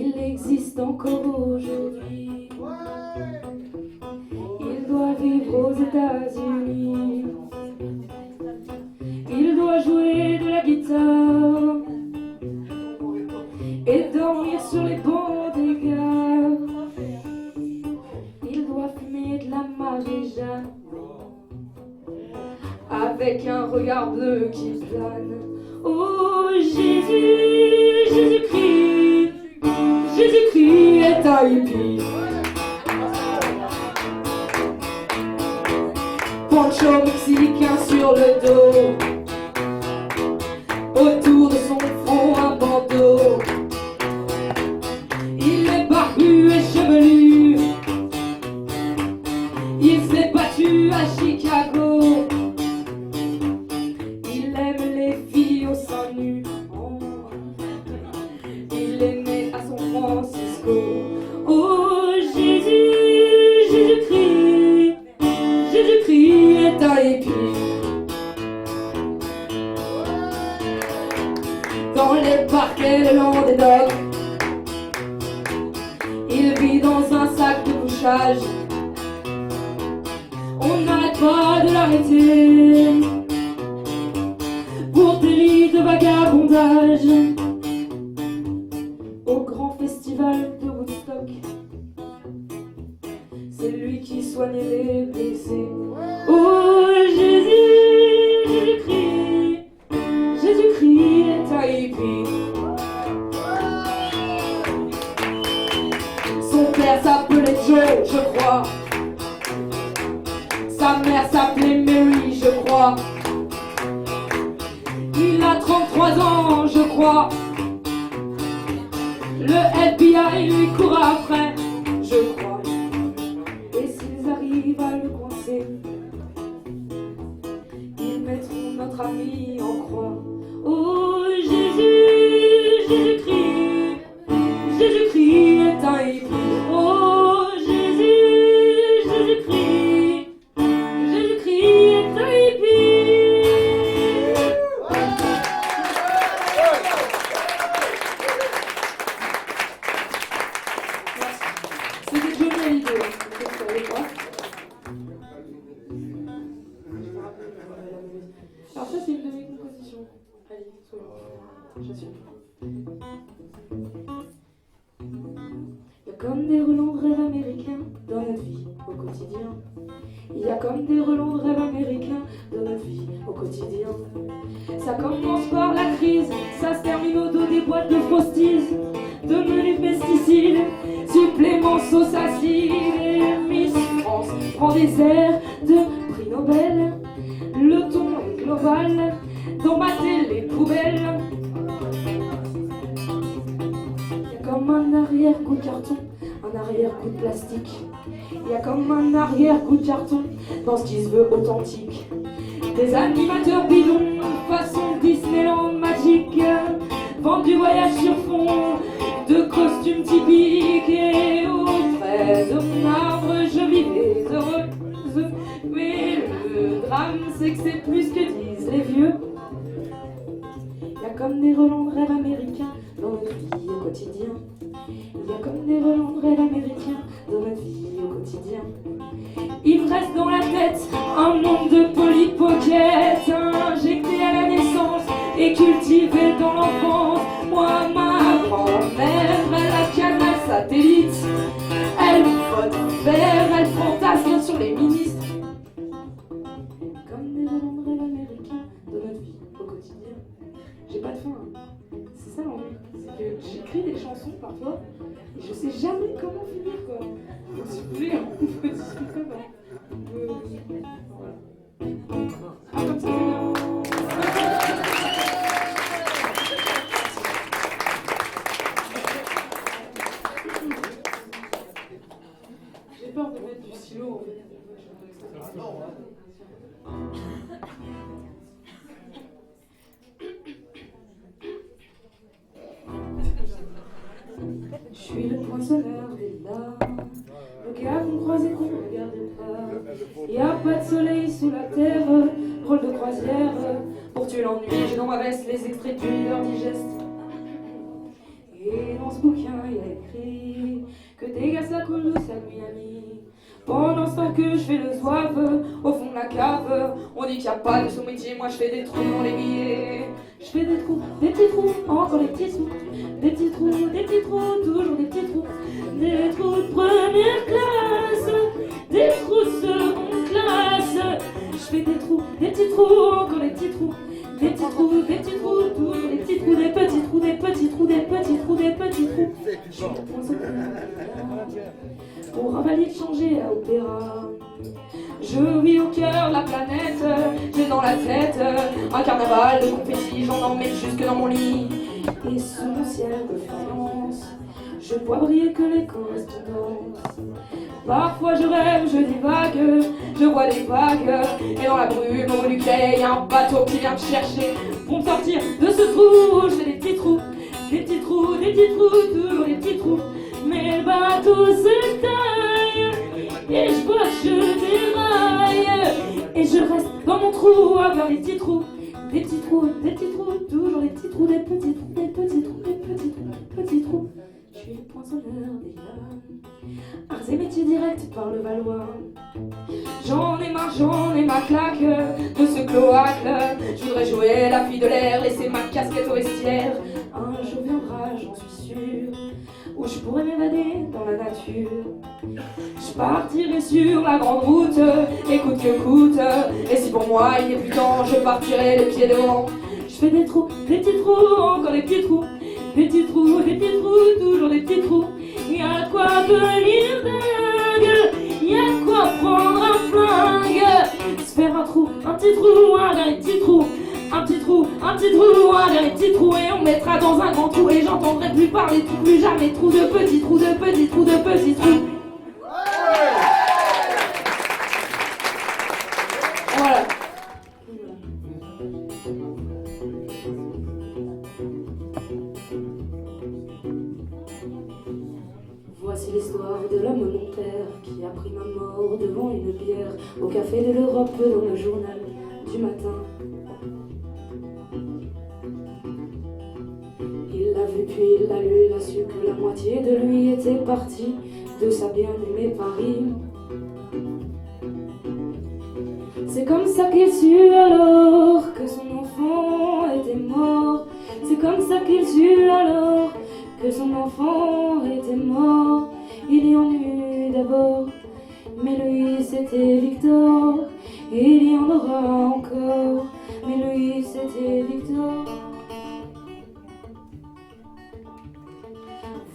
il existe encore aujourd'hui. Il doit vivre aux États-Unis. Il doit jouer de la guitare et dormir sur les bancs des gares. Il doit fumer de la Marie-Jeanne avec un regard bleu qui plane. Oh Jésus, Jésus-Christ, Jésus-Christ est un hippie. Poncho mexicain sur le dos, autour de son front un bandeau. Il est barbu et chevelu, il s'est battu à Chicago. Il aime les filles au sein nu, il est né à San Francisco. Oh Jésus, Jésus-Christ, Jésus-Christ est un hippie. Dans les parquets le long des docks, il vit dans un sac de couchage. On n'arrête pas de l'arrêter pour délit de vagabondage. Au grand festival de Woodstock, c'est lui qui soignait les blessés. Oh Jésus, Jésus-Christ, Jésus-Christ est un hippie. Son père s'appelait Joe, je crois. Sa mère s'appelait Mary, je crois. Il a 33 ans, je crois. Le FBI lui court après, je crois. Et s'ils arrivent à le coincer, ils mettront notre ami en croix. Oh Jésus, Jésus-Christ, Jésus-Christ est un hippie. Oh Jésus, Jésus-Christ, Jésus-Christ est un hippie. C'était Johnny Hallyday, vous savez pas. Alors ça c'est une de mes compositions. Allez, soyons. J'assume. Il y a comme des relents de rêves américains dans notre vie au quotidien. Il y a comme des relents de rêves américains dans notre vie au quotidien. Ça commence par la crise, ça se termine au dos des boîtes de frosties, de menus pesticides, suppléments sauce acide. Et Miss France prend des airs de prix Nobel. Le ton est global, d'embatter les poubelles. Il y a comme un arrière-goût de carton, un arrière-goût de plastique. Il y a comme un arrière-goût de carton dans ce qui se veut authentique. Des animateurs bidons, façon Disneyland magique, vendent du voyage sur fond de costumes typiques. Et aux fraises de marbre, je vivais heureuse. Mais le drame, c'est que c'est plus que disent les vieux. Il y a comme des relents de rêves américains dans notre vie au quotidien. Il y a comme des relents de rêves américains dans notre vie au quotidien. Il me reste dans la tête un monde de polypockets injectés à la naissance et cultivés dans l'enfance. Moi, ma grand-mère, elle a canal satellite. Elle vote vert, elle fantasme sur les ministres. Comme des relents de rêves américains dans notre vie au quotidien. J'ai pas de fin, hein. C'est ça l'ennui, c'est que j'écris des chansons parfois et je sais jamais comment finir quoi. Donc s'il vous plaît, on peut discuter là. Voilà. Ah comme ça c'est bien. J'ai peur de mettre du stylo en fait. Je suis le poinçonneur des larmes, le gars qu'on croise et qu'on ne regarde pas. Y a pas de soleil sous la terre, rôle de croisière. Pour tuer l'ennui, j'ai dans ma veste les extraits du leader digeste. Et dans ce bouquin, il y a écrit que dégasse la coule douce à Miami. Pendant ce temps que je fais le zouave au fond de la cave, on dit qu'il n'y a pas de sous-métier, moi je fais des trous dans les billets. Je fais des trous, des petits trous, encore des petits trous, des petits trous, toujours des petits trous. Des trous de première classe, des trous de seconde classe. Je fais des trous, des petits trous, encore des petits trous. Des petits trous, toujours des petits trous, des petits trous, des petits trous, des petits trous, des petits trous. Je suis le poinçonneur pour un valide changer à opéra. Je vis au cœur de la planète, j'ai dans la tête un carnaval de confettis, j'en emmène jusque dans mon lit. Et sous mon ciel de faïence, je vois briller que les correspondances. Parfois je rêve, je divague, je vois des vagues. Et dans la brume au bout du quai, y a un bateau qui vient me chercher. Pour me sortir de ce trou, je fais des petits trous, des petits trous, des petits trous, toujours des petits trous. Mais le bateau se taille, et je vois que je déraille. Et je reste dans mon trou, à faire des petits trous. Des petits trous, toujours des petits trous, des petits trous, des petits trous, des petits trous, des petits trous. Je suis le poinçonneur des lames, arts et métiers directs par le Valois. J'en ai ma claque de ce cloaque. Je voudrais jouer la fille de l'air, laisser ma casquette au vestiaire. Un jour viendra, j'en suis sûr, où je pourrais m'évader dans la nature. Je partirai sur la grande route, écoute que coûte. Et si pour moi il n'est plus temps, je partirai les pieds devant. Je fais des trous, encore des petits trous. Des petits trous, toujours des petits trous. Y'a de quoi devenir dingue, y'a de quoi prendre un flingue. Se faire un trou, un petit trou, un dernier petit trou. Un petit trou, un dernier petit trou. Et on mettra dans un grand trou. Et j'entendrai plus parler, plus jamais trou de petits trous, de petits trous, de petits trous. Voilà. Voici l'histoire de l'homme mon père qui a pris ma mort devant une bière au café de l'Europe dans le journal du matin. Il l'a vu puis il l'a lu, il a su que la moitié de lui était partie de sa bien-aimée Paris. C'est comme ça qu'il sut alors que son enfant était mort. C'est comme ça qu'il sut alors que son enfant était mort. Il y en eut d'abord, mais lui c'était Victor. Et il y en aura encore, mais lui c'était Victor.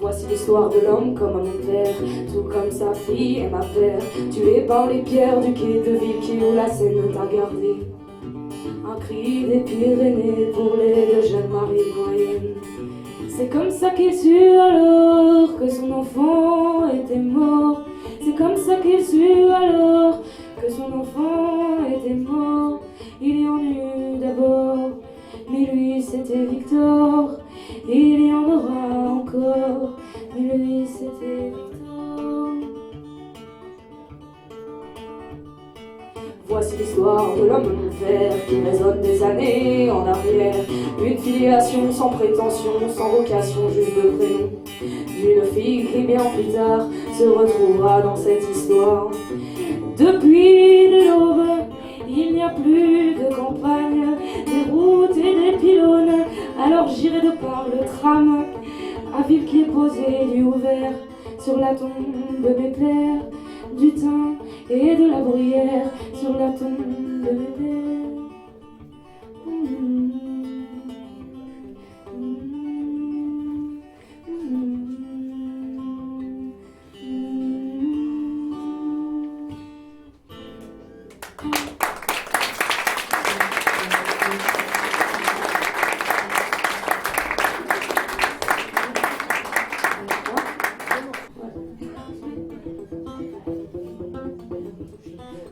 Voici l'histoire de l'homme comme mon père, tout comme sa fille et ma père, tués par les pierres du quai de ville qui où la Seine t'a gardé. Un cri des Pyrénées pour les deux jeunes maris moyennes. C'est comme ça qu'il sut alors que son enfant était mort. C'est comme ça qu'il sut alors que son enfant était mort. Il y en eut d'abord, mais lui c'était Victor. Il y en aura encore, mais lui c'était Victor. Voici l'histoire de l'homme mon père qui résonne des années en arrière. Une filiation sans prétention, sans vocation, juste de prénom. D'une fille qui bien plus tard se retrouvera dans cette histoire. Depuis de l'aube, il n'y a plus de campagne, des routes et des pylônes. Alors j'irai de par le tram à ville qui est posée du ouvert sur la tombe de mes pères, du thym et de la bruyère sur la tombe de mes pères.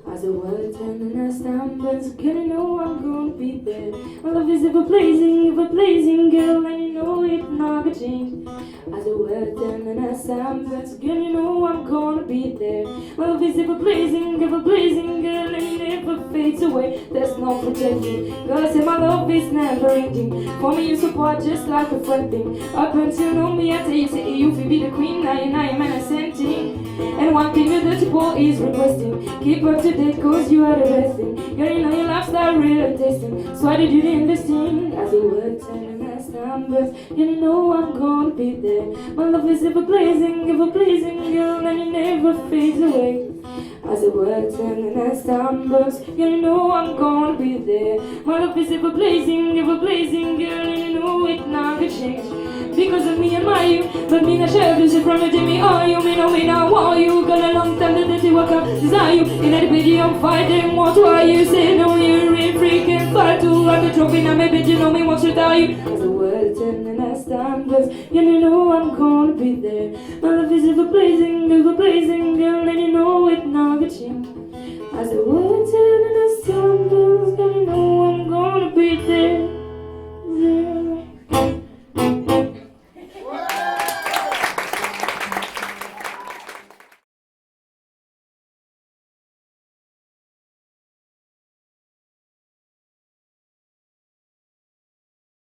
As the world turns and the sun burns, girl, you know I'm gonna be there. My love is ever blazing girl, and you know it not gonna change. As As the world turns and as time burns, girl, you know I'm gonna be there. My love is ever blazing, girl, and it never fades away. There's no pretending, girl, I say my love is never ending. For me, you support just like a friend thing. Up until you know me, I tell you, say you feel be the queen, I am an ascending. And one thing that the boy is requesting, keep up to date, cause you are the best thing. Girl, you know your lifestyle real tasting, so why did you invest in? As the world turns and as time burns, you know I'm gonna be there. My love is ever blazing, girl, and it never fades away. As the world turns and as time burns, you know I'm gonna be there. My love is ever blazing, girl, and you know it not gonna change. Because of me and my you, but me not share this from the Jimmy or you. Me know me not want you, got a long time that you work out desire you. In that video I'm fighting, what why you say no, you're really freaking far too. I could trophy now, maybe you know me wants to tell you. As the world turns and as time goes, you know I'm gonna be there. My love is ever blazing.